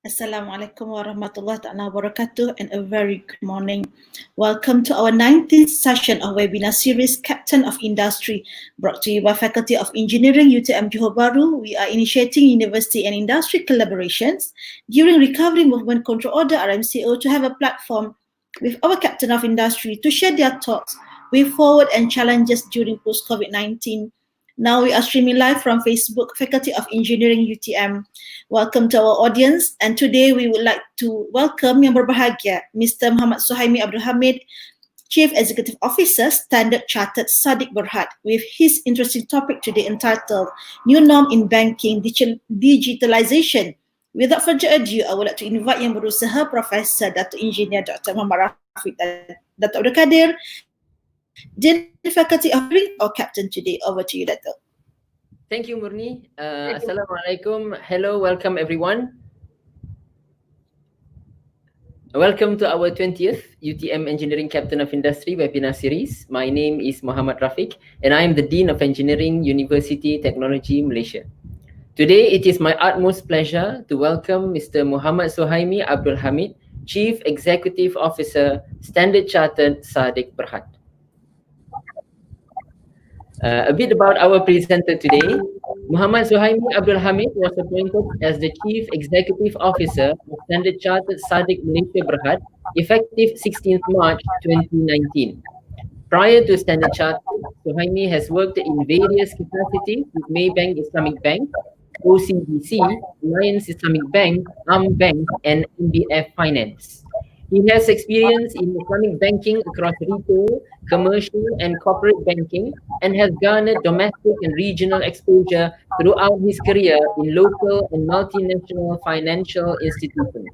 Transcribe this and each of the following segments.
Assalamualaikum warahmatullahi wabarakatuh and a very good morning. Welcome to our 19th session of webinar series Captain of Industry, brought to you by Faculty of Engineering UTM Johor Bahru. We are initiating university and industry collaborations during Recovery Movement Control Order RMCO to have a platform with our Captain of Industry to share their thoughts, way forward and challenges during post-COVID-19. Now we are streaming live from Facebook, Faculty of Engineering UTM. Welcome to our audience, and today we would like to welcome yang berbahagia, Mr. Mohd Suhaimi Abdul Hamid, Chief Executive Officer, Standard Chartered Saadiq Berhad, with his interesting topic today entitled New Norm in Banking, Digitalization. Without further ado, I would like to invite yang berusaha, Professor Dato' Engineer Dr. Muhammad Rafiq dan Dato' Abdul Kadir, Dean Faculty of Engineering or Captain today. Over to you, Dato'. Thank you, Murni. Assalamualaikum. Hello, welcome everyone. Welcome to our 20th UTM Engineering Captain of Industry webinar series. My name is Muhammad Rafiq and I am the Dean of Engineering, University Technology, Malaysia. Today, it is my utmost pleasure to welcome Mr. Mohd Suhaimi Abdul Hamid, Chief Executive Officer, Standard Chartered Saadiq Berhad. A bit about our presenter today. Mohd Suhaimi Abdul Hamid was appointed as the Chief Executive Officer of Standard Chartered Saadiq Malaysia Berhad, effective 16th March 2019. Prior to Standard Chartered, Suhaimi has worked in various capacities with Maybank Islamic Bank, OCBC, Alliance Islamic Bank, AmBank and MBf Finance. He has experience in Islamic banking across retail, commercial and corporate banking and has garnered domestic and regional exposure throughout his career in local and multinational financial institutions.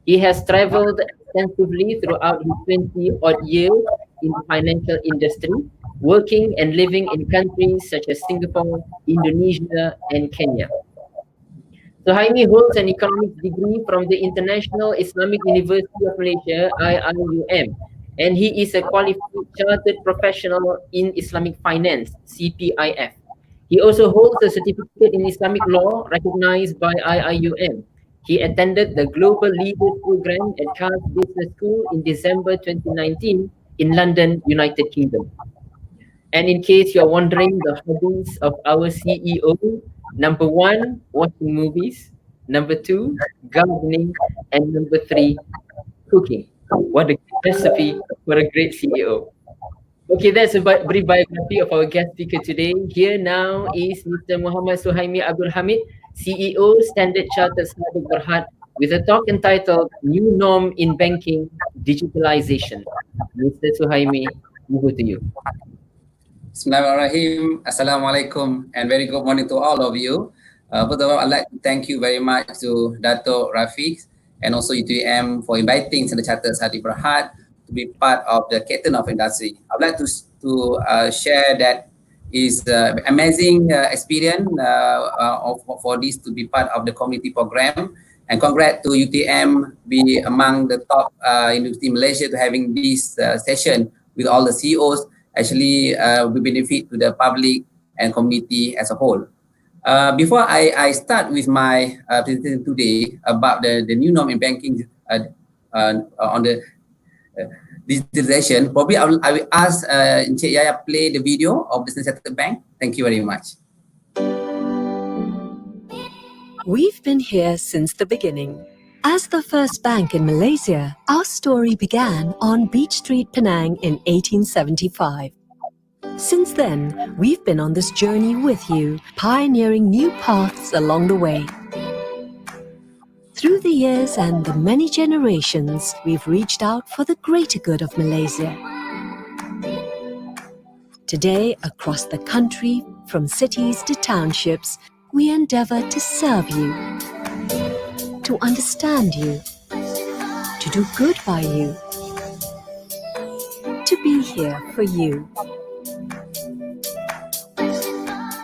He has traveled extensively throughout his 20-odd years in the financial industry, working and living in countries such as Singapore, Indonesia and Kenya. Suhaimi holds an economics degree from the International Islamic University of Malaysia, IIUM, and he is a qualified chartered professional in Islamic finance, CPIF. He also holds a certificate in Islamic law recognized by IIUM. He attended the Global Leaders Program at Charles Business School in December 2019 in London, United Kingdom. And in case you're wondering the hobbies of our CEO, number 1, watching movies. Number 2, gardening. And number 3, cooking. What a recipe for a great CEO. Okay, that's a brief biography of our guest speaker today. Here now is Mr. Mohd Suhaimi Abdul Hamid, CEO, Standard Chartered Saadiq Berhad, with a talk entitled New Norm in Banking, Digitalization. Mr. Suhaimi, over to you. Bismillahirrahmanirrahim. Assalamualaikum and very good morning to all of you. First of all, I'd like to thank you very much to Dato' Rafiq and also UTM for inviting Standard Chartered Saadiq Berhad to be part of the Captain of Industry. I'd like to share that is amazing experience for this to be part of the community program. And congrats to UTM be among the top university in Malaysia to having this session with all the CEOs. Actually will benefit to the public and community as a whole. Before I start with my presentation today about the new norm in banking on the digitalization, probably I will ask Encik Yaya play the video of the Standard Chartered Bank. Thank you very much. We've been here since the beginning. As the first bank in Malaysia, our story began on Beach Street, Penang in 1875. Since then, we've been on this journey with you, pioneering new paths along the way. Through the years and the many generations, we've reached out for the greater good of Malaysia. Today, across the country, from cities to townships, we endeavor to serve you, to understand you, to do good by you, to be here for you.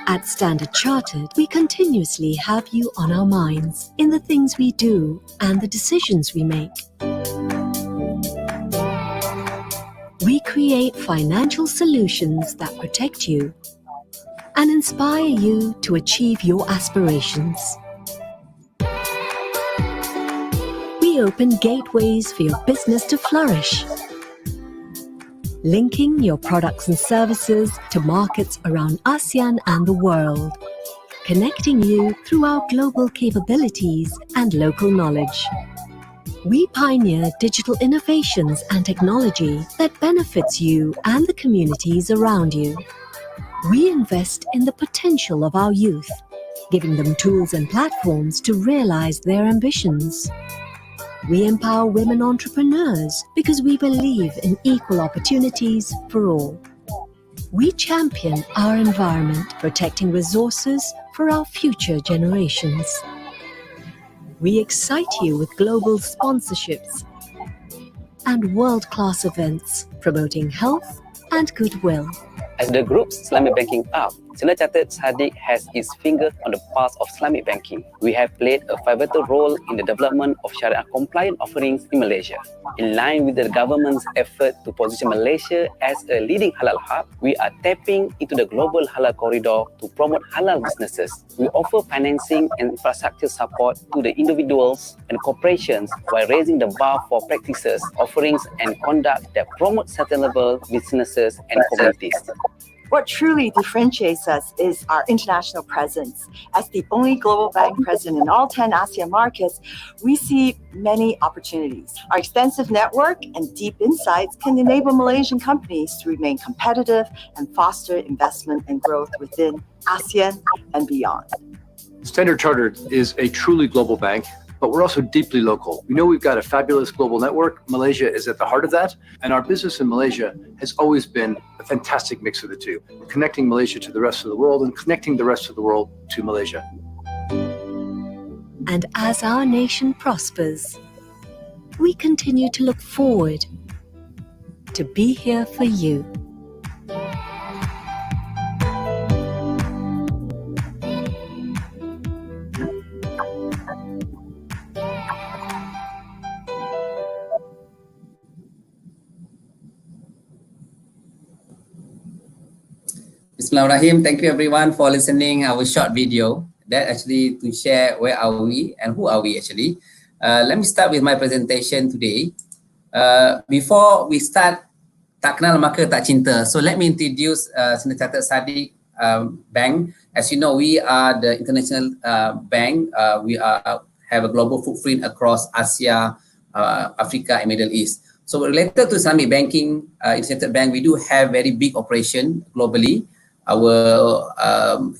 At Standard Chartered, we continuously have you on our minds in the things we do and the decisions we make. We create financial solutions that protect you and inspire you to achieve your aspirations. We open gateways for your business to flourish, linking your products and services to markets around ASEAN and the world, connecting you through our global capabilities and local knowledge. We pioneer digital innovations and technology that benefits you and the communities around you. We invest in the potential of our youth, giving them tools and platforms to realize their ambitions. We empower women entrepreneurs because we believe in equal opportunities for all. We champion our environment, protecting resources for our future generations. We excite you with global sponsorships and world-class events, promoting health and goodwill. As the group's Islamic banking arm, Standard Chartered Saadiq has its finger on the pulse of Islamic banking. We have played a pivotal role in the development of Sharia-compliant offerings in Malaysia. In line with the government's effort to position Malaysia as a leading halal hub, we are tapping into the global halal corridor to promote halal businesses. We offer financing and infrastructure support to the individuals and corporations while raising the bar for practices, offerings, and conduct that promote sustainable businesses and communities. What truly differentiates us is our international presence. As the only global bank present in all 10 ASEAN markets, we see many opportunities. Our extensive network and deep insights can enable Malaysian companies to remain competitive and foster investment and growth within ASEAN and beyond. Standard Chartered is a truly global bank, but we're also deeply local. We know we've got a fabulous global network. Malaysia is at the heart of that. And our business in Malaysia has always been a fantastic mix of the two, connecting Malaysia to the rest of the world and connecting the rest of the world to Malaysia. And as our nation prospers, we continue to look forward to be here for you. Bismillahirrahmanirrahim. Thank you everyone for listening our short video that actually to share where are we and who are we actually. Let me start with my presentation today. Before we start, tak kenal maka tak cinta. So let me introduce Standard Chartered Saadiq Bank. As you know, we are the international bank. We have a global footprint across Asia, Africa and Middle East. So related to Islamic banking, Standard Bank, we do have very big operation globally. Our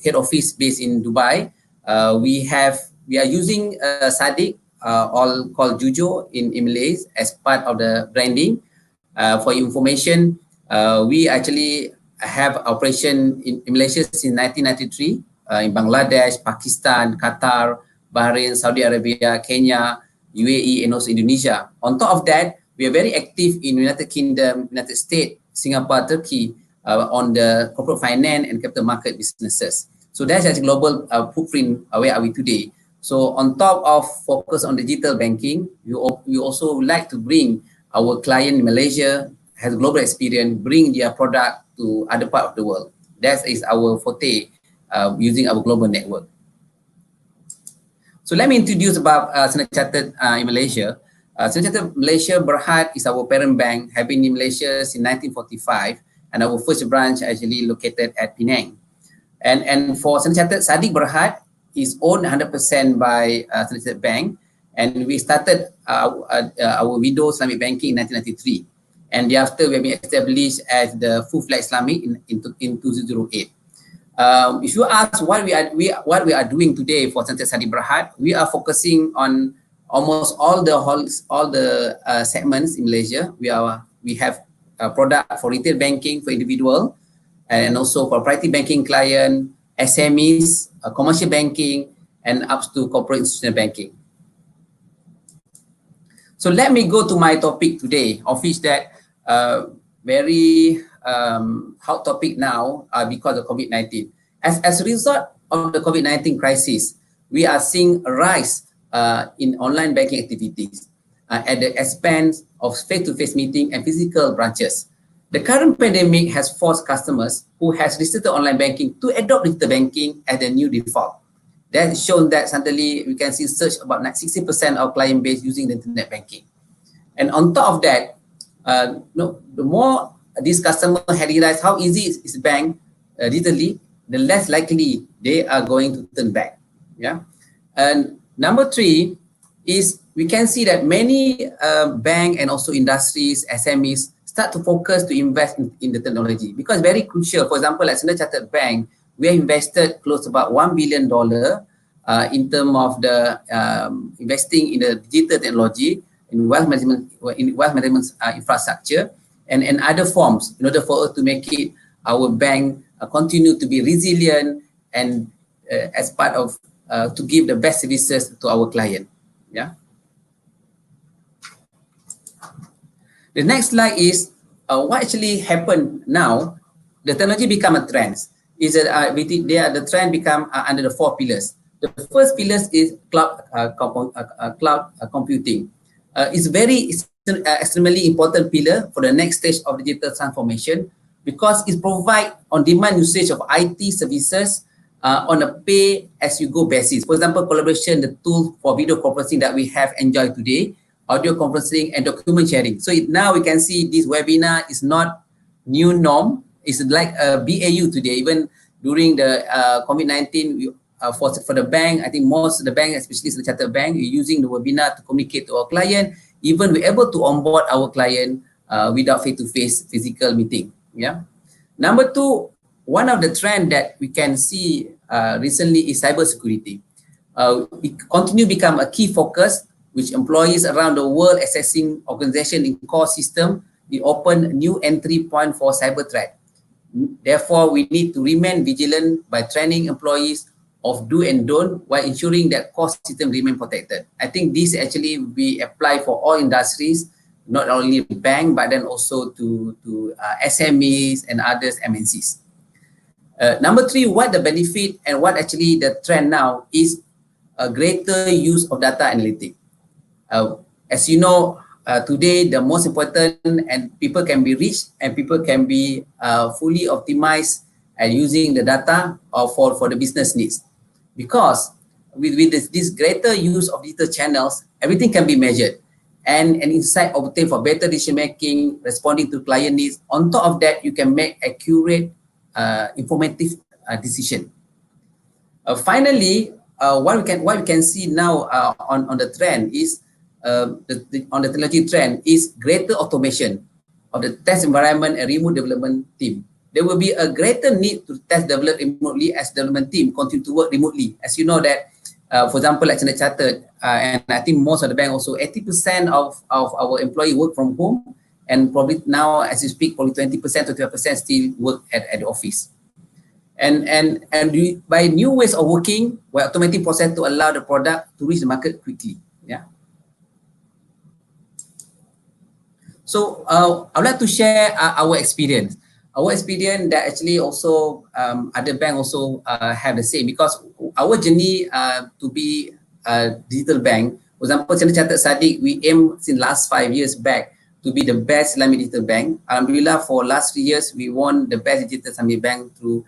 head office based in Dubai. We are using Saadiq, all called Jujo in Malaysia as part of the branding. For information, we actually have operation in Malaysia since 1993, in Bangladesh, Pakistan, Qatar, Bahrain, Saudi Arabia, Kenya, UAE and also Indonesia. On top of that, we are very active in United Kingdom, United States, Singapore, Turkey, on the corporate finance and capital market businesses. So that's a global footprint. Where are we today? So on top of focus on digital banking, we also like to bring our client in Malaysia has global experience, bring their product to other part of the world. That is our forte using our global network. So let me introduce about Standard Chartered in Malaysia. Standard Chartered Malaysia Berhad is our parent bank, have been in Malaysia since 1945. And our first branch actually located at Penang. And for Standard Chartered Saadiq Berhad is owned 100% by Standard Chartered Bank. And we started our window Islamic banking in 1993. And thereafter we have been established as the full-fledged Islamic in 2008. If you ask what we are doing today for Standard Saadiq Berhad, we are focusing on almost all the segments in Malaysia. We have a product for retail banking for individual and also for private banking client, SMEs, commercial banking, and up to corporate institutional banking. So let me go to my topic today, of which that very hot topic now because of COVID-19. As a result of the COVID-19 crisis, we are seeing a rise in online banking activities at the expense of face-to-face meeting and physical branches. The current pandemic has forced customers who has restricted online banking to adopt digital banking as the new default. That shown that suddenly we can see search about 60% of client base using the internet banking. And on top of that, the more this customer had realized how easy is bank digitally, the less likely they are going to turn back. Yeah. And number 3 is we can see that many bank and also industries, SMEs start to focus to invest in the technology because very crucial. For example, at Standard Chartered Bank, we have invested close to about $1 billion in terms of the investing in the digital technology, in wealth management infrastructure, and other forms in order for us to make it our bank continue to be resilient and as part of to give the best services to our client. Yeah. The next slide is what actually happened now. The technology become a trend. Is that the trend become under the 4 pillars. The first pillar is cloud computing. It's very extremely important pillar for the next stage of digital transformation because it provides on-demand usage of IT services on a pay-as-you-go basis. For example, collaboration, the tool for video conferencing that we have enjoyed today, audio conferencing and document sharing. So now we can see this webinar is not new norm. It's like a BAU today. Even during the COVID-19, for the bank, I think most of the bank, especially the Chartered Bank, we're using the webinar to communicate to our client. Even we're able to onboard our client without face-to-face physical meeting. Yeah. Number 2, one of the trend that we can see recently is cybersecurity. It continue to become a key focus, which employees around the world accessing organization in core system. We open new entry point for cyber threat. Therefore, we need to remain vigilant by training employees of do and don't while ensuring that core system remain protected. I think this actually we apply for all industries, not only bank, but then also to SMEs and others MNCs. Number 3, what the benefit and what actually the trend now is a greater use of data analytics. As you know, today the most important and people can be reached and people can be fully optimized and using the data for the business needs. Because with this greater use of digital channels, everything can be measured and an insight obtained for better decision making, responding to client needs. On top of that, you can make accurate, informative decision. Finally, what we can see now on the trend is on the technology trend is greater automation of the test environment and remote development team. There will be a greater need to test develop remotely as development team continue to work remotely. As you know that, for example, like Standard Chartered, and I think most of the bank also, 80% of our employee work from home, and probably now as you speak, probably 20% to 12% still work at the office. And by new ways of working, we're automating process to allow the product to reach the market quickly. Yeah. So I would like to share our experience. Our experience that actually also other bank also have the same, because our journey to be a digital bank, for example, Standard Chartered Saadiq, we aim since last 5 years back to be the best Islamic digital bank. Alhamdulillah, for last 3 years, we won the best digital Islamic bank through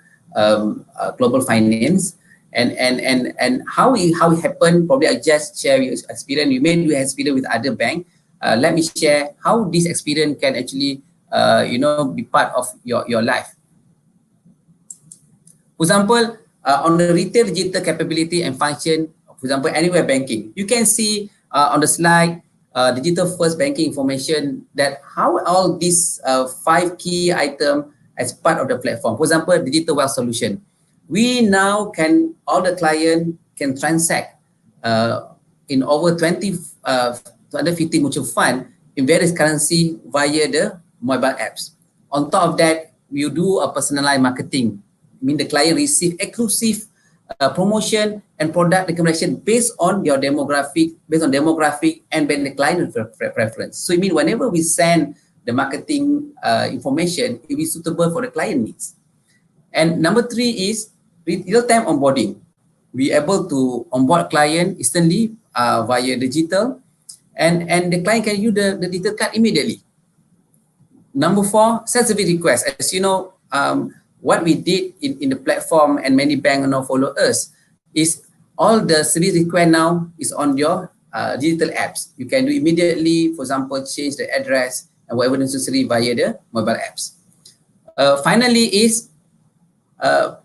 Global Finance. And how it happened, probably I just share your experience. You may do experience with other bank. Let me share how this experience can actually be part of your life. For example, on the retail digital capability and function, for example, anywhere banking, you can see on the slide digital first banking information that how all these 5 key items as part of the platform. For example, digital wealth solution. We now can, all the client can transact in over 250 mutual fund in various currency via the mobile apps. On top of that, we do a personalized marketing. I mean, the client receive exclusive promotion and product recommendation based on your demographic, and the client preference. So I mean, whenever we send the marketing information, it will be suitable for the client needs. And number 3 is real-time onboarding. We able to onboard client instantly via digital, and the client can use the digital card immediately. Number 4, self-service request. As you know, what we did in the platform, and many banks now follow us, is all the service required now is on your digital apps. You can do immediately, for example, change the address and whatever necessary via the mobile apps. Finally is,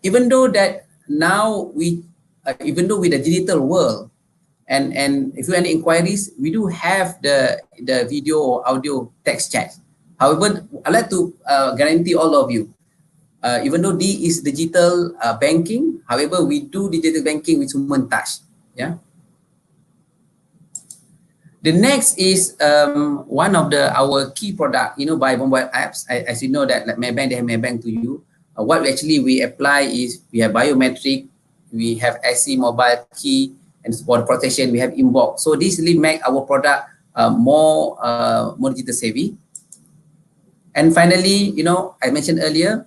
even though that now even though with the digital world, and if you have any inquiries, we do have the video or audio text chat. However, I'd like to guarantee all of you, even though this is digital banking, however, we do digital banking with human touch. Yeah. The next is one of our key product, by mobile apps. As you know that, like Maybank, they have Maybank to you. What we apply is we have biometric, we have IC mobile key, and for the protection we have inbox. So this really make our product more digital savvy. And finally, I mentioned earlier,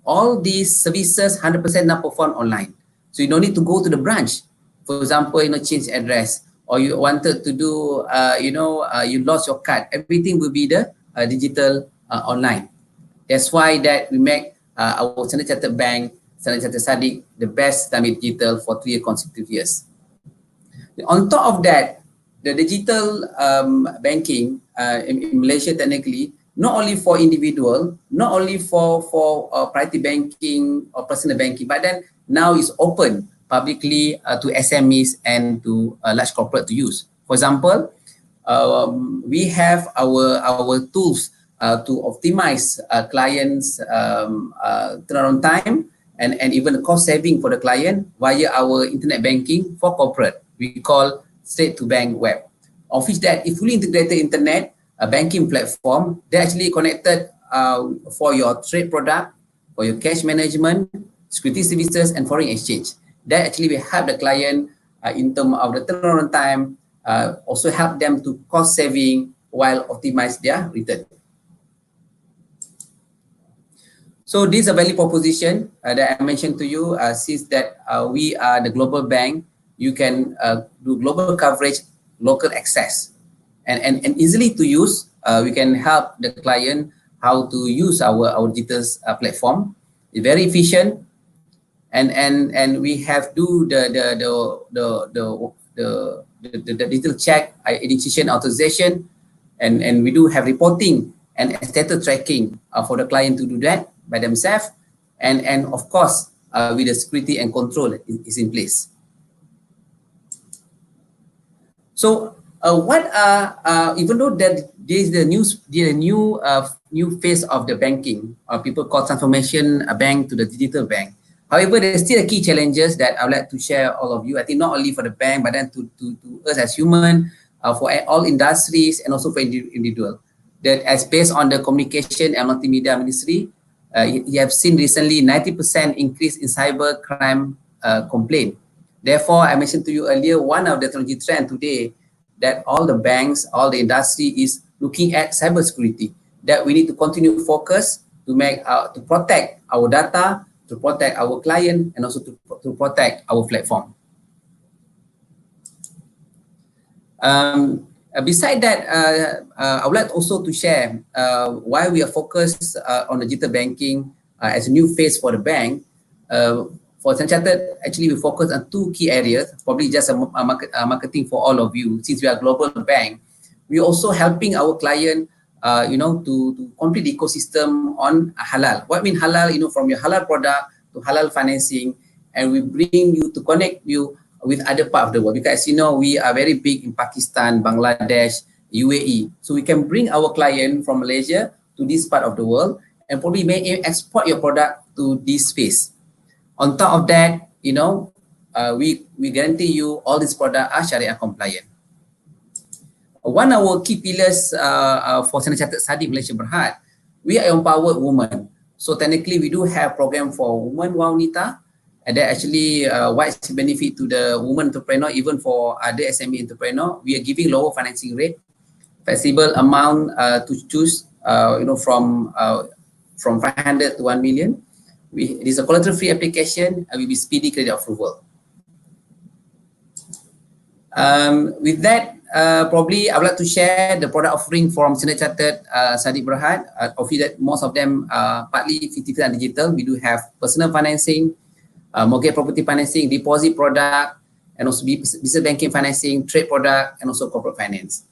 all these services 100% now performed online. So you don't need to go to the branch. For example, change address, or you wanted to do, you lost your card. Everything will be the digital online. That's why that we make our Standard Chartered Bank, Standard Chartered Saadiq, the best Islamic digital for 3 consecutive years. On top of that, the digital banking in Malaysia technically, not only for individual, not only for priority banking or personal banking, but then now it's open publicly to SMEs and to large corporate to use. For example, we have our tools to optimize clients' turnaround time and even the cost saving for the client via our internet banking for corporate. We call straight to bank web. Of which that if fully integrated internet banking platform, they're actually connected for your trade product, for your cash management, security services, and foreign exchange. That actually will help the client in terms of the turnaround time, also help them to cost saving while optimize their return. So this is a value proposition that I mentioned to you. Since that we are the global bank, you can do global coverage, local access, and easily to use. We can help the client how to use our digital platform. It's very efficient, and we have do the digital check, identification, authorization, and we do have reporting and status tracking for the client to do that by themselves, and of course with the security and control is in place. So what even though that there is the new phase of the banking, people call transformation a bank to the digital bank. However, there are still key challenges that I would like to share all of you. I think not only for the bank, but then to us as human, for all industries, and also for individual. That as based on the communication and multimedia ministry, you have seen recently 90% increase in cyber crime complaint. Therefore, I mentioned to you earlier, one of the technology trend today that all the banks, all the industry is looking at cybersecurity. That we need to continue focus to make to protect our data, to protect our client, and also to protect our platform. Beside that, I would like also to share why we are focused on the digital banking as a new phase for the bank. For Standard Chartered, actually we focus on 2 key areas, probably just a marketing for all of you. Since we are a global bank, we also helping our client, to complete the ecosystem on halal. What mean halal? From your halal product to halal financing, and we bring you to connect you with other part of the world. Because we are very big in Pakistan, Bangladesh, UAE. So we can bring our client from Malaysia to this part of the world, and probably may export your product to this space. On top of that, we guarantee you all these products are Sharia compliant. One of our key pillars for Standard Chartered Saadiq Malaysia Berhad, we are empowered women. So technically, we do have program for women wanita, and that actually wide benefit to the women entrepreneur, even for other SME entrepreneur. We are giving lower financing rate, flexible amount to choose, from 500 to 1 million. It is a collateral-free application and will be speedy credit approval. With that, probably I would like to share the product offering from Standard Chartered Saadiq Berhad. Obviously, that most of them partly 50% digital. We do have personal financing, mortgage property financing, deposit product, and also business banking, financing, trade product, and also corporate finance.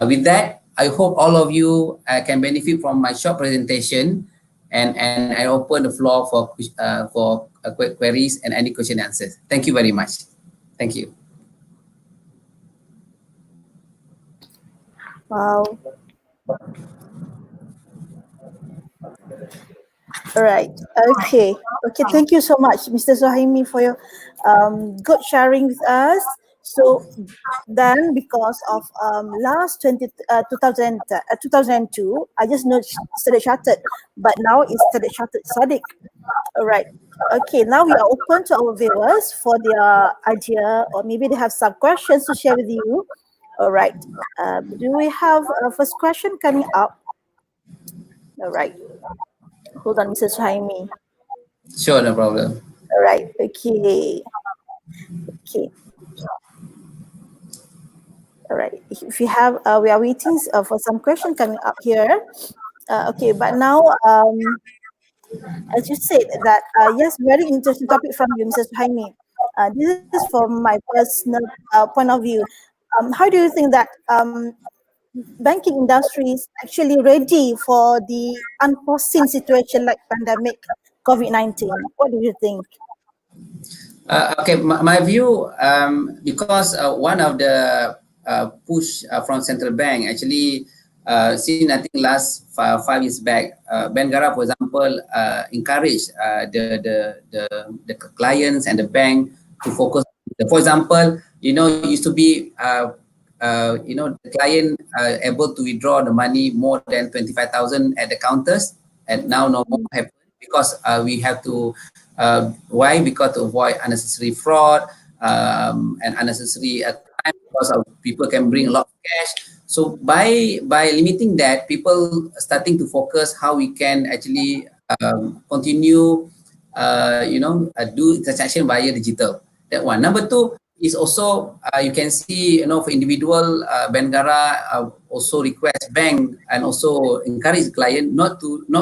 With that, I hope all of you can benefit from my short presentation, and I open the floor for queries and any question and answers. Thank you very much. Thank you. Wow. All right. Okay. Okay. Thank you so much, Mr. Suhaimi, for your good sharing with us. So then, because of last 2002, I just know Standard Chartered, but now it's Standard Chartered Saadiq. All right. Okay. Now we are open to our viewers for their idea, or maybe they have some questions to share with you. All right. Do we have a first question coming up? All right. Hold on, Mr. Suhaimi. Sure, no problem. All right. Okay. Okay. All right. If you have, we are waiting for some question coming up here. Okay, but now, as you said that, yes, very interesting topic from you, Mr. Suhaimi. This is from my personal point of view. How do you think that banking industry is actually ready for the unforeseen situation like pandemic COVID-19? What do you think? Okay, my view, because one of the push from central bank actually, since I think last 5 years back, Bank Negara, for example, encouraged the clients and the bank to focus. For example, it used to be the client able to withdraw the money more than 25,000 at the counters, and now no more happen because we have to. Why? Because to avoid unnecessary fraud and unnecessary crime, because people can bring a lot of cash. So by limiting that, people starting to focus how we can actually continue, do transaction via digital. That one. Number two is also you can see, for individual, Bank Negara also request bank and also encourage client not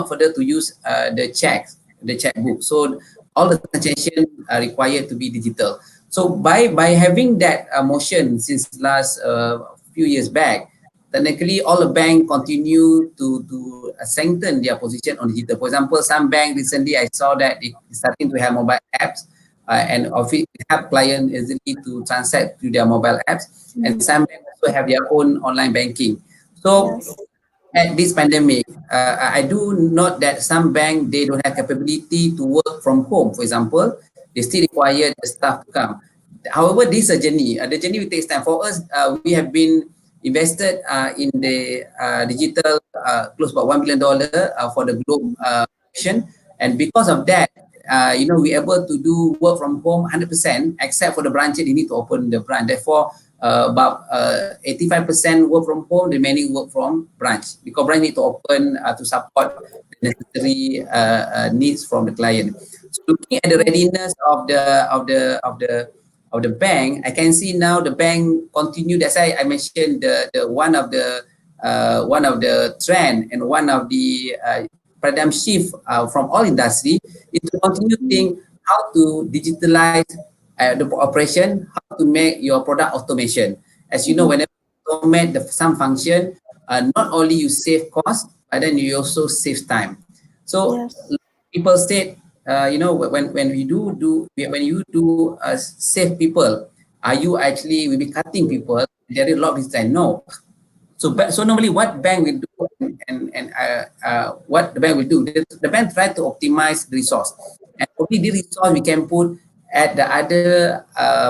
further to use the checkbook. So all the transaction are required to be digital. So by having that motion since last few years back, technically all the bank continue to strengthen their position on digital. For example, some bank recently I saw that they starting to have mobile apps and help client easily to transact through their mobile apps, and some banks also have their own online banking. So yes, at this pandemic, I do note that some bank, they don't have capability to work from home. For example, they still require the staff to come. However, this is a journey. The journey will take time. For us, we have been invested in the digital close about $1 billion for the globe mission, and because of that, we're able to do work from home 100%, except for the branches, they need to open the branch. Therefore, about 85% work from home, remaining work from branch, because branch need to open to support the necessary needs from the client. So looking at the readiness of the bank, I can see now the bank continue. That's why I mentioned the one of the trend and one of the paradigm shift from all industry is to continue to think how to digitalize the operation, how to make your product automation. As you know, whenever you automate some function, not only you save cost, but then you also save time. So yes, people said, when you do save people, are you actually will be cutting people? There is a lot of time. No. So normally what bank will do and what the bank will do, the bank try to optimize the resource, and only the resource we can put at the other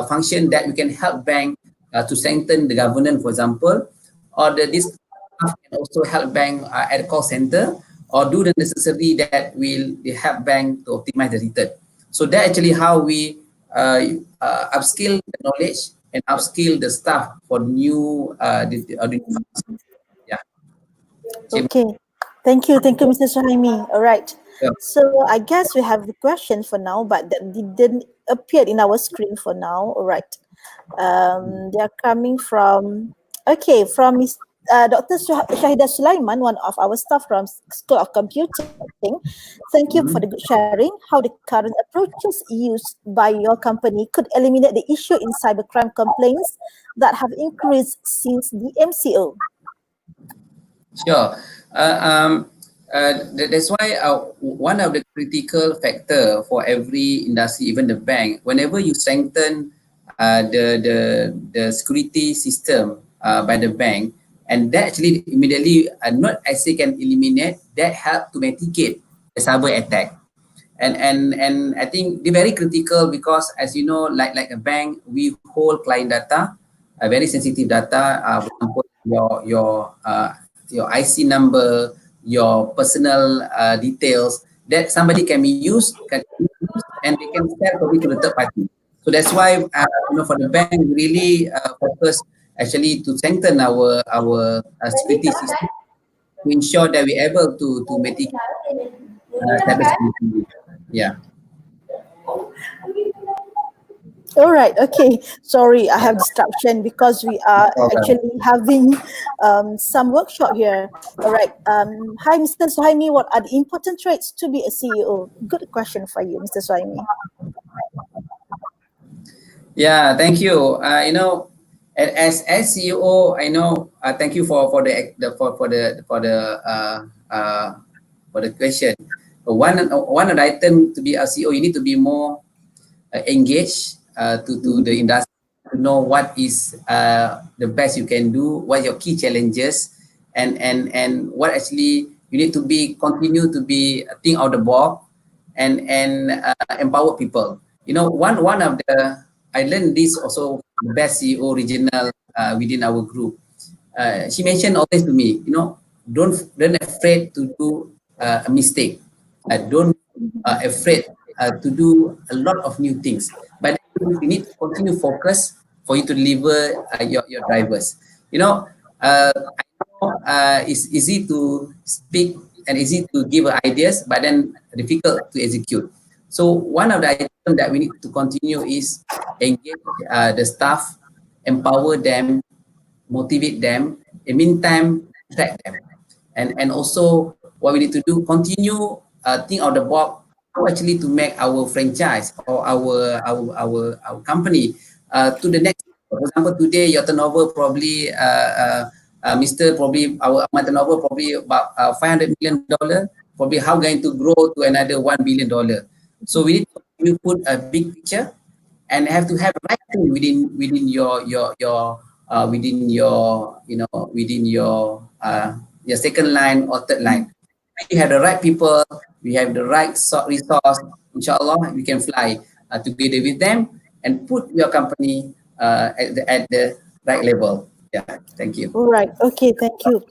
function that we can help bank to strengthen the governance, for example, or this can also help bank at the call center, or do the necessary that will help bank to optimize the return. So that actually how we upskill the knowledge and upskill the staff for new yeah. Okay, thank you, Mr. Suhaimi. All right. Yeah. So I guess we have the question for now, but that didn't appear in our screen for now. All right. They are coming from Dr. Shahidah Sulaiman, one of our staff from School of Computing. Thank you for the good sharing. How the current approaches used by your company could eliminate the issue in cybercrime complaints that have increased since the MCO. Sure. That's why one of the critical factor for every industry, even the bank, whenever you strengthen the security system by the bank, and that actually immediately not actually can eliminate, that help to mitigate the cyber attack. And I think they're very critical because, as you know, like a bank, we hold client data, very sensitive data. For example, your IC number, your personal details, that somebody can be used, and they can sell probably to the third party. So that's why for the bank, we really focus actually to strengthen our security system to ensure that we're able to mitigate cybersecurity. Yeah. All right. Okay. Sorry, I have distraction because we are actually having some workshop here. All right. Hi, Mr. Suhaimi. What are the important traits to be a CEO? Good question for you, Mr. Suhaimi. Yeah. Thank you. As CEO, I know. Thank you for the question. One of the item to be a CEO, you need to be more engaged to the industry, to know what is the best you can do, what are your key challenges, and what actually you need to continue to be think out the box and empower people. One of the, I learned this also, the best CEO regional within our group. She mentioned always to me, don't afraid to do a mistake. Don't afraid to do a lot of new things, but you need to continue focus for you to deliver your drivers. I know it's easy to speak and easy to give ideas, but then difficult to execute. So one of the items that we need to continue is engage the staff, empower them, motivate them. In the meantime, track them, and also what we need to do, continue think out the box, how actually to make our franchise or our company to the next. For example, today your turnover probably our turnover probably about $500 million. Probably how going to grow to another $1 billion. So we need to put a big picture and have to have the right thing within your second line or third line. You have the right people, we have the right resource, inshallah, we can fly together with them and put your company at the right level. Yeah, thank you. All right. Okay, thank you.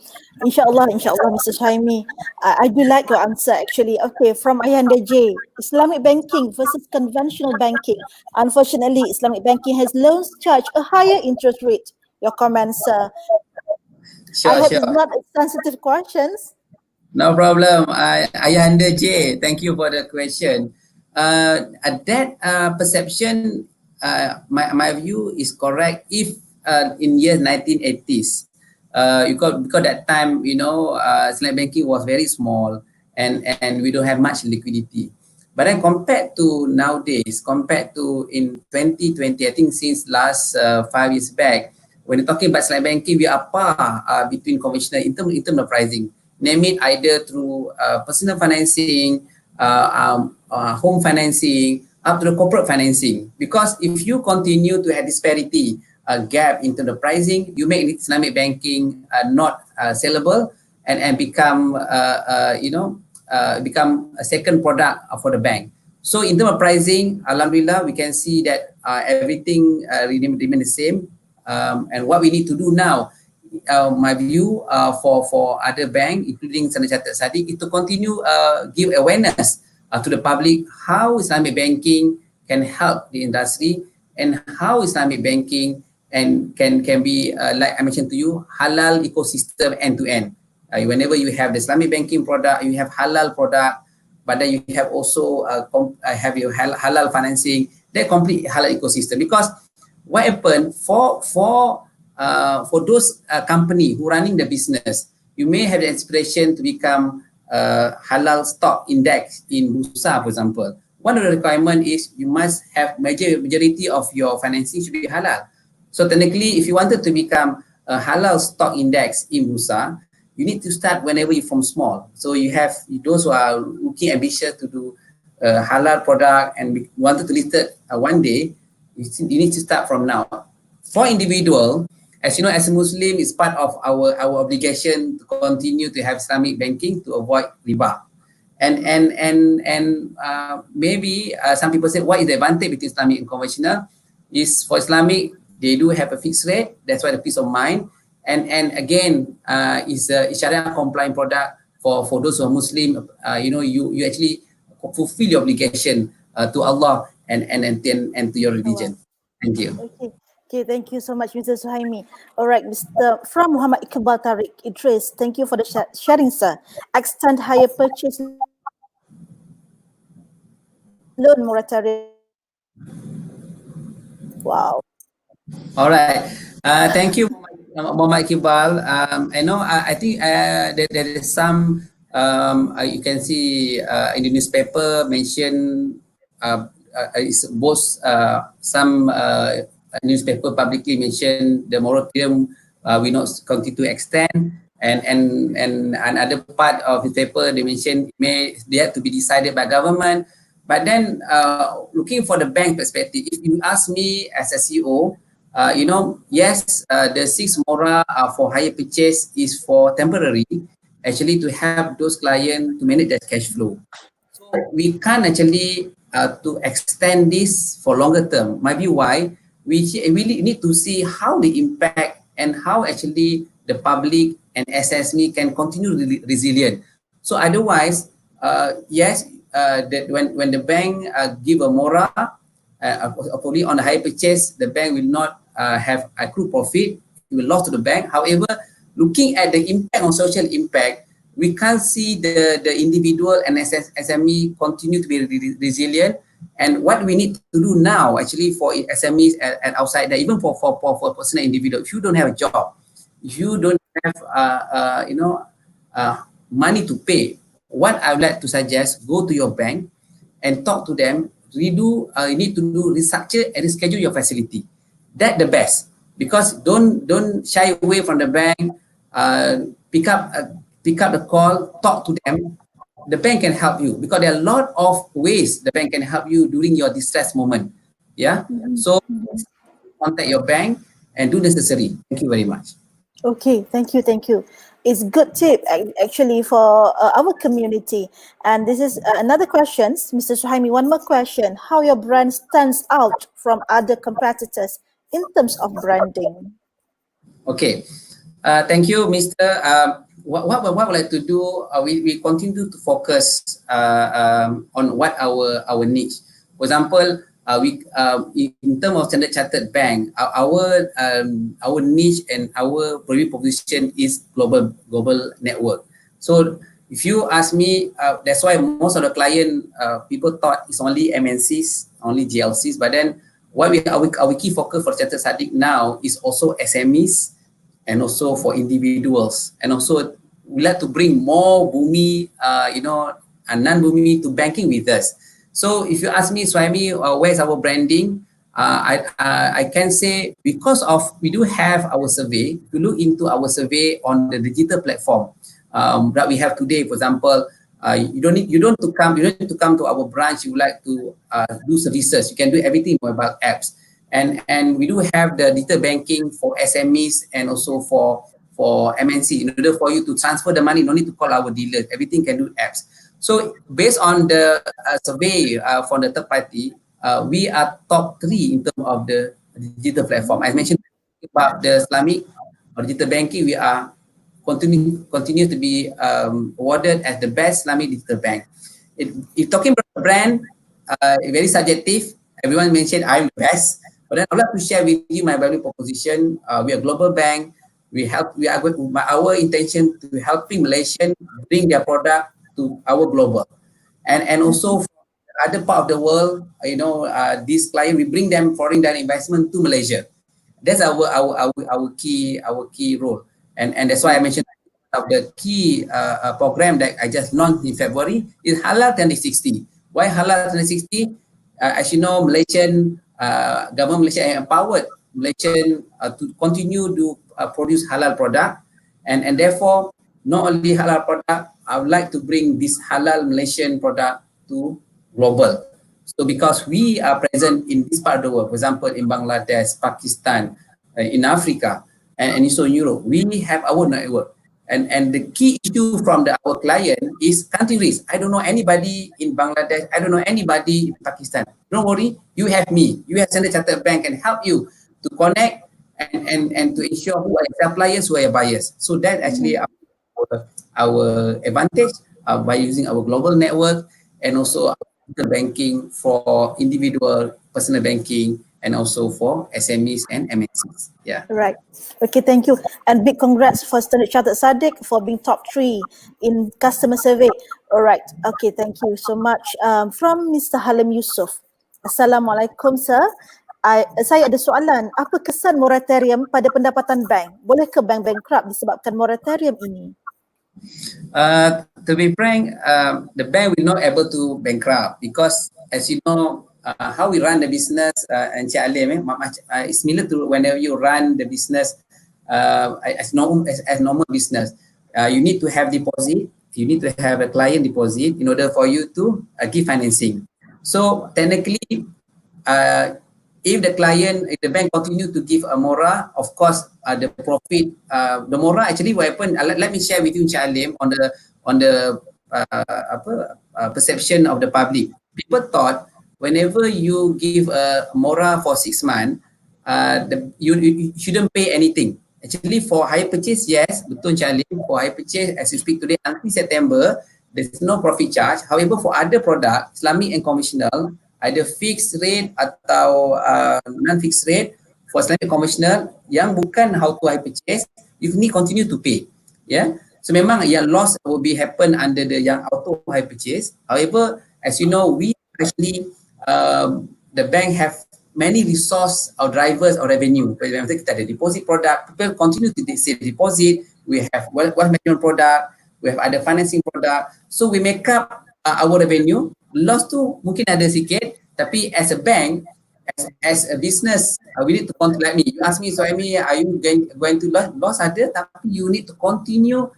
Inshallah, Mr. Suhaimi. I do like your answer actually. Okay, from Ayanda J. Islamic banking versus conventional banking. Unfortunately, Islamic banking has loans charged a higher interest rate. Your comments, sir. Sure, I hope sure. it's not sensitive questions. No problem. Ayanda J, thank you for the question. That perception, my view is correct. If in year 1980s, because that time, Islamic banking was very small and we don't have much liquidity. But then compared to nowadays, compared to in 2020, I think since last 5 years back, when you're talking about Islamic banking, we are par between conventional in terms of pricing. Name it either through personal financing, home financing, up to the corporate financing. Because if you continue to have disparity, gap into the pricing, you make Islamic banking not sellable and become become a second product for the bank. So in terms of pricing, alhamdulillah, we can see that everything remain the same. And what we need to do now, my view for other banks, including Standard Chartered Saadiq, is to continue give awareness to the public how Islamic banking can help the industry and how Islamic banking can be like I mentioned to you, halal ecosystem end to end. Whenever you have the Islamic banking product, you have halal product, but then you have also have your halal financing. That complete halal ecosystem. Because what happened for for those company who running the business, you may have the aspiration to become halal stock index in Bursa, for example. One of the requirement is you must have majority of your financing should be halal. So technically, if you wanted to become a halal stock index in Bursa, you need to start whenever you from small. So you have those who are looking ambitious to do halal product and wanted to list it one day, you need to start from now. For individual, as you know, as a Muslim, it's part of our obligation to continue to have Islamic banking to avoid riba. And maybe some people say, what is the advantage between Islamic and conventional? Is for Islamic, they do have a fixed rate. That's why the peace of mind. And again, is a Sharia compliant product for those who are Muslim. You actually fulfill your obligation to Allah and to your religion. Thank you. Okay, thank you so much, Mr. Suhaimi. All right, from Muhammad Iqbal Tariq Idris, thank you for the sharing, sir. Extend higher purchase loan moratorium. Wow. All right. Thank you, Muhammad Iqbal. I know. I think there is some. You can see in the newspaper mention. It's both some. Newspaper publicly mentioned the moratorium will not continue to extend, and another part of the paper they mentioned they have to be decided by government. But then looking for the bank perspective, if you ask me as a CEO, yes, the 6 mora for higher purchase is for temporary, actually to help those clients to manage their cash flow. So we can't actually to extend this for longer term. Maybe why? We really need to see how the impact and how actually the public and SME can continue resilient. So otherwise, yes, that when the bank give a mora, probably on the high purchase, the bank will not have accrued profit. It will loss to the bank. However, looking at the impact on social impact, we can't see the individual and SME continue to be resilient. And what we need to do now, actually, for SMEs and outside that, even for personal individual, if you don't have a job, if you don't have money to pay, what I would like to suggest, go to your bank and talk to them. You need to do restructure and reschedule your facility. That's the best, because don't shy away from the bank. Pick up the call, talk to them. The bank can help you, because there are a lot of ways the bank can help you during your distress moment. Yeah. So contact your bank and do necessary. Thank you very much. Okay, thank you. It's good tip actually for our community. And this is another question, Mr. Suhaimi. One more question: how your brand stands out from other competitors in terms of branding? Okay. Thank you, Mr. What I would like to do, we continue to focus on what our niche. For example, in terms of Standard Chartered Bank, our niche and our proposition is global network. So if you ask me, that's why most of the client people thought it's only MNCs, only GLCs. But then what our key focus for Chartered Saadiq now is also SMEs, and also for individuals, and also we like to bring more Bumi, and non-Bumi to banking with us. So if you ask me, Suhaimi, where's our branding? I can say, because of we do have our survey. If you look into our survey on the digital platform that we have today, for example, you don't need to come to our branch. You would like to do services. You can do everything about apps. And we do have the digital banking for SMEs and also for MNC. In order for you to transfer the money, no need to call our dealers. Everything can do apps. So based on the survey from the third party, we are top 3 in terms of the digital platform. I mentioned about the Islamic or digital banking. We are continue to be awarded as the best Islamic digital bank. If talking about the brand, very subjective. Everyone mentioned I'm the best. But then I'd like to share with you my value proposition. We are a global bank. Our intention to helping Malaysian bring their product to our global, and also for other part of the world. This client, we bring them foreign direct investment to Malaysia. That's our key role, and that's why I mentioned of the key program that I just launched in February is Halal 2060. Why Halal 2060? As you know, Malaysian government Malaysia empowered Malaysian to continue to produce halal product, and therefore not only halal product, I would like to bring this halal Malaysian product to global. So because we are present in this part of the world, for example, in Bangladesh, Pakistan, in Africa, and also in Europe, we have our network. And the key issue from our client is country risk. I don't know anybody in Bangladesh. I don't know anybody in Pakistan. Don't worry, you have me. You have Standard Chartered Bank and help you to connect and to ensure who are suppliers, who are buyers. So that actually our advantage by using our global network and also banking for individual personal banking and also for SMEs and MNCs. Yeah. Right. Okay, thank you. And big congrats for Standard Chartered Saadiq for being top 3 in customer survey. All right. Okay, thank you so much. From Mr. Halim Yusof. Assalamualaikum, sir. Saya ada soalan. Apa kesan moratorium pada pendapatan bank? Boleh ke bank bankrupt disebabkan moratorium ini? To be frank, the bank will not able to bankrupt because, as you know, how we run the business, and Cik Alim, it's similar to whenever you run the business as normal business. You need to have deposit, you need to have a client deposit in order for you to give financing. So technically, if the bank continue to give a mora, of course, the profit, the mora actually what happened. Let me share with you, Cik Alim, on the perception of the public. People thought whenever you give a mora for 6 months, you shouldn't pay anything. Actually, for hire purchase, yes, betul Cik Alim, for hire purchase, as you speak today, until September, there's no profit charge. However, for other product, Islamic and conventional, either fixed rate atau non-fixed rate, for Islamic conventional yang bukan how to hire purchase, you need continue to pay. Yeah. So memang yang loss will be happen under the yang auto hire purchase. However, as you know, we actually the bank have many resource or drivers or revenue. For example, kita ada deposit product, people continue to save deposit. We have wealth management product, we have other financing product. So we make up our revenue. Loss tu mungkin ada sikit, tapi as a bank, as a business, we need to continue. Like me, you ask me, Suhaimi, are you going to loss ada, tapi you need to continue,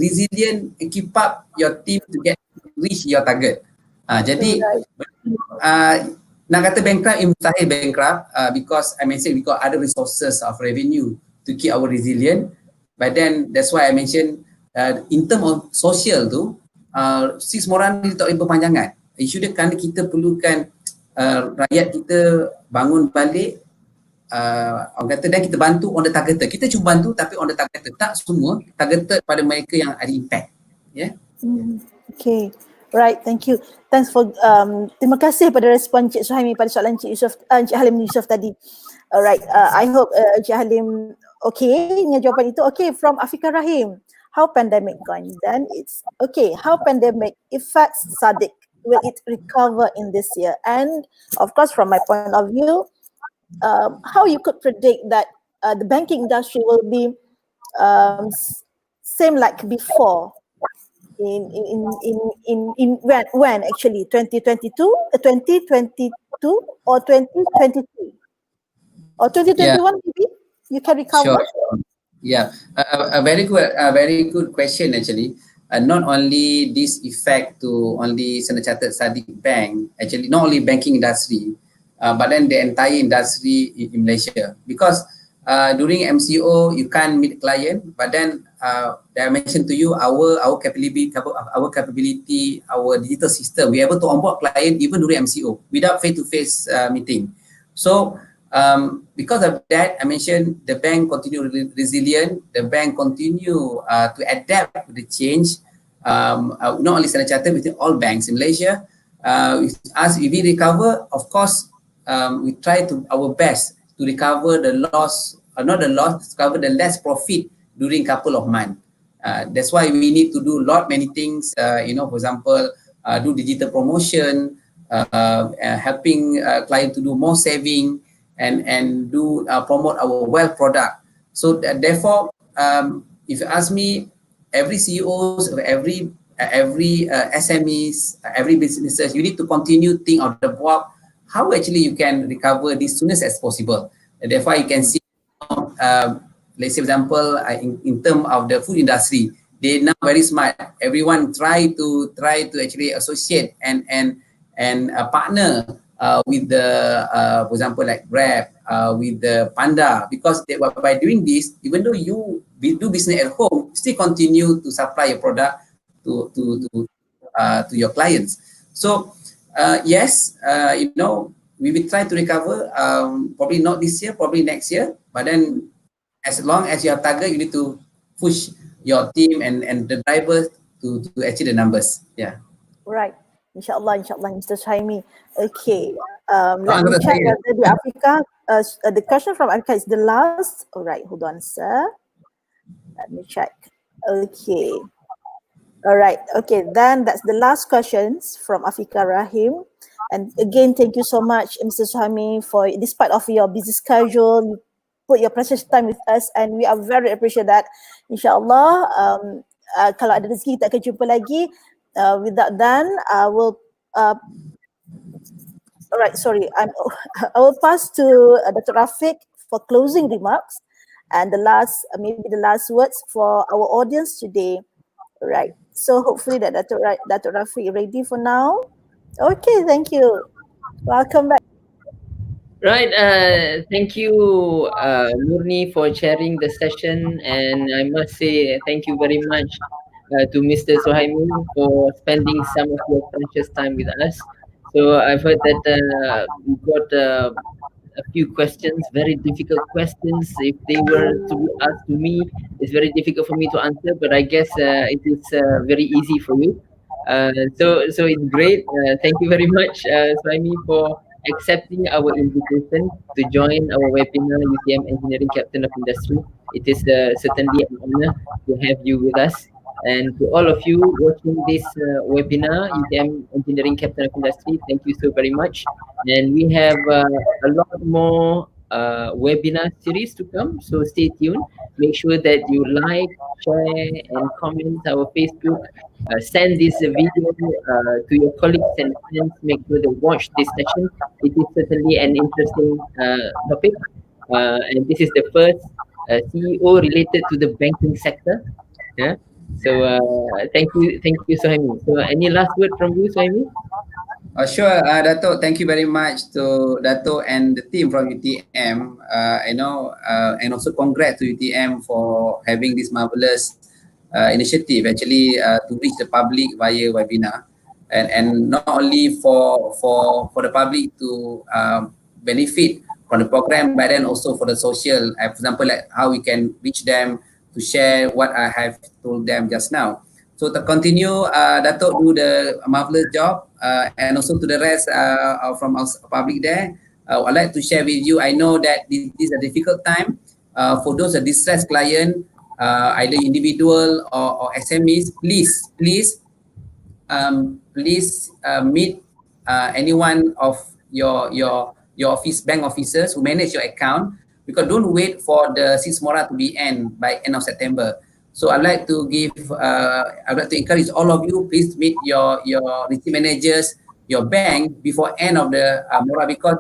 resilient and keep up your team to reach your target. Jadi nak kata bankrupt, mustahil bankrupt because I mentioned we got other resources of revenue to keep our resilient. But then that's why I mentioned in term of social tu, 6 moran ni tak boleh berpanjangan. Isu dia kerana kita perlukan rakyat kita bangun balik, orang kata, dan kita bantu on the targeted. Kita cuma bantu tapi on the targeted. Tak semua targeted pada mereka yang ada impact. Yeah. Okay. Right, thank you. Thanks for terima kasih pada respon Cik Suhaimi pada soalan Cik Halim Yusof tadi. Alright, I hope Cik Halim okay dengan jawapan itu. Okay, from Afika Rahim. How pandemic going? Then it's okay. How pandemic affects Saadiq? Will it recover in this year? And of course, from my point of view, how you could predict that the banking industry will be same like before? In when actually 2022 or 2023 or 2021 Yeah. maybe you can recover. Sure. Yeah, a very good question actually. Not only this effect to only Standard Chartered Saadiq Bank, actually not only banking industry, but then the entire industry in Malaysia, because during MCO you can't meet client, but then I mentioned to you our capability, our digital system, we're able to onboard client even during MCO without face-to-face meeting. So because of that, I mentioned the bank continue resilient, the bank continue to adapt to the change, not only Standard Chartered, within all banks in Malaysia. As we recover, of course, we try to our best to recover the loss, not the loss, recover the less profit during couple of months. That's why we need to do many things, for example, do digital promotion, helping client to do more saving, and do promote our wealth product. So therefore, if you ask me, every CEOs, every SMEs, every businesses, you need to continue think of the box how actually you can recover this soonest as possible. And therefore, you can see, let's say, for example, in terms of the food industry, they now very smart. Everyone try to actually associate and partner with the, for example, like Grab, with the Panda, because by doing this, even though you do business at home, still continue to supply your product to your clients. So yes, you know, we will try to recover. Probably not this year, probably next year. But then, as long as you have target, you need to push your team and the drivers to achieve the numbers. Yeah. Right. Inshallah, Mr. Suhaimi. Okay. Let me check whether the Africa, the question from Africa is the last. All right, hold on, sir. Let me check. Okay. All right. Okay, then that's the last questions from Afika Rahim. And again, thank you so much, Mr. Suhaimi, for despite of your busy schedule, you put your precious time with us, and we are very appreciate that. InsyaAllah, kalau ada rezeki kita akan jumpa lagi. Without that, I will. All right, sorry. I will pass to Dr. Rafiq for closing remarks and the last, maybe the last words for our audience today. Right. So hopefully that Dr. Rafiq ready for now. Okay, thank you. Welcome back. Right, thank you, Murni, for chairing the session, and I must say thank you very much to Mr. Suhaimi for spending some of your precious time with us. So I've heard that we got a few questions, very difficult questions. If they were to be asked to me, it's very difficult for me to answer, but I guess it is very easy for you. So it's great. Thank you very much, Suhaimi, for accepting our invitation to join our webinar, UTM Engineering Captain of Industry. It is certainly an honor to have you with us. And to all of you watching this webinar, UTM Engineering Captain of Industry, thank you so very much. And we have a lot more webinar series to come, so stay tuned. Make sure that you like, share, and comment our Facebook. Send this video to your colleagues and friends. Make sure they watch this session. It is certainly an interesting topic, and this is the first CEO related to the banking sector. Yeah. So thank you, Suhaimi. So any last word from you, Suhaimi? Sure, Dato'. Thank you very much to Dato' and the team from UTM. I know, and also congrats to UTM for having this marvelous initiative actually to reach the public via webinar, and not only for the public to benefit from the program, but then also for the social. For example, like how we can reach them to share what I have told them just now. So to continue, Dato' do the marvelous job, and also to the rest from our public there. I'd like to share with you, I know that this is a difficult time for those distressed client, either individual or SMEs. Please meet any one of your bank officers who manage your account, because don't wait for the Sismora to be end by end of September. So I'd like to encourage all of you, please meet your receipt managers, your bank before end of the Mora, because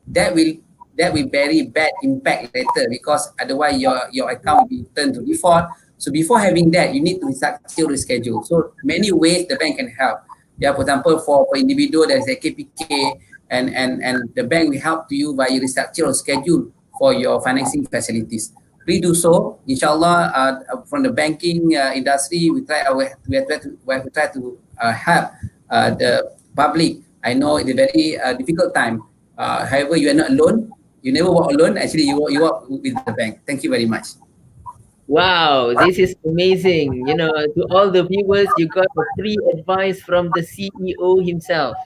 that will very bad impact later, because otherwise your account will be turned to default. So before having that, you need to restructure the schedule. So many ways the bank can help. Yeah, for example, for individual, there's a KPK, and the bank will help to you by restructure or schedule for your financing facilities. Please do so. Inshallah, from the banking industry, we have to try to help the public. I know it's a very difficult time. However, you are not alone. You never walk alone. Actually, you walk with the bank. Thank you very much. Wow, this is amazing. You know, to all the viewers, you got a free advice from the CEO himself.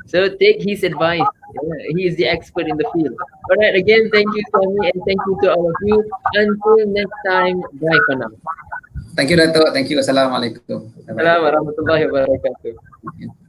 So take his advice. Yeah, he is the expert in the field. All right, again, thank you, Tommy, and thank you to all of you. Until next time, bye for now. Thank you, Dato'. Thank you. Assalamualaikum. Assalamualaikum warahmatullahi wabarakatuh.